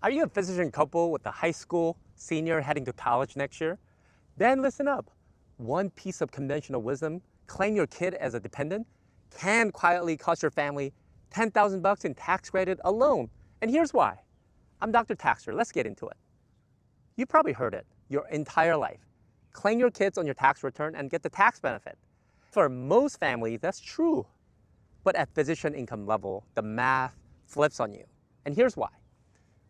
Are you a physician couple with a high school senior heading to college next year? Then listen up. One piece of conventional wisdom, claim your kid as a dependent, can quietly cost your family $10,000 in tax credit alone. And here's why. I'm Dr. Taxtor. Let's get into it. You probably heard it your entire life. Claim your kids on your tax return and get the tax benefit. For most families, that's true. But at physician income level, the math flips on you. And here's why.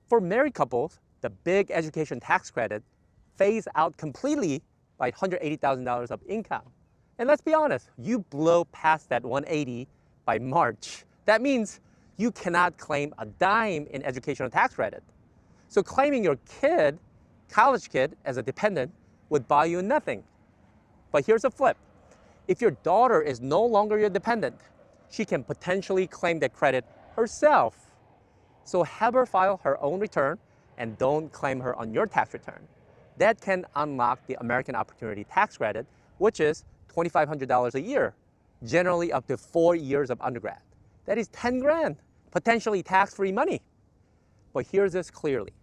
For married couples, the big education tax credit phase out completely by $180,000 of income. And let's be honest, you blow past that 180 by March. That means you cannot claim a dime in educational tax credit. So claiming your kid, college kid, as a dependent would buy you nothing. But here's a flip. If your daughter is no longer your dependent, she can potentially claim that credit herself. So have her file her own return and don't claim her on your tax return. That can unlock the American Opportunity Tax Credit, which is $2,500 a year, generally up to 4 years of undergrad. That is 10 grand, potentially tax-free money. But here's this clearly.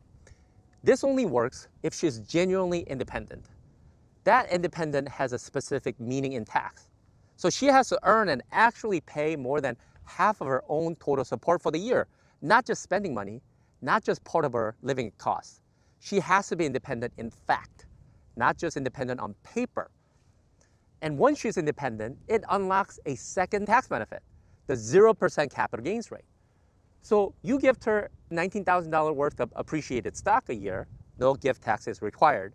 This only works if she's genuinely independent. That independent has a specific meaning in tax. So she has to earn and actually pay more than half of her own total support for the year, not just spending money, not just part of her living costs. She has to be independent in fact, not just independent on paper. And once she's independent, it unlocks a second tax benefit, the 0% capital gains rate. So you gift her $19,000 worth of appreciated stock a year, no gift tax is required.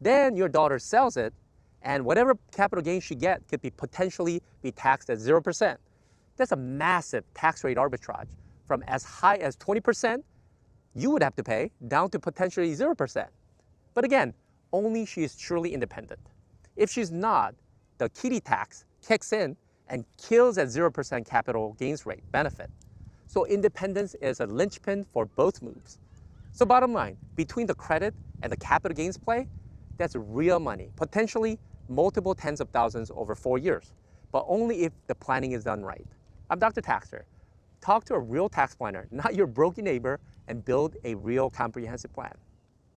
Then your daughter sells it, and whatever capital gains she gets could be potentially be taxed at 0%. That's a massive tax rate arbitrage from as high as 20% you would have to pay down to potentially 0%. But again, only she is truly independent. If she's not, the kiddie tax kicks in and kills that 0% capital gains rate benefit. So independence is a linchpin for both moves. So bottom line, between the credit and the capital gains play, that's real money, potentially multiple tens of thousands over 4 years, but only if the planning is done right. I'm Dr. Taxtor. Talk to a real tax planner, not your broken neighbor, and build a real comprehensive plan.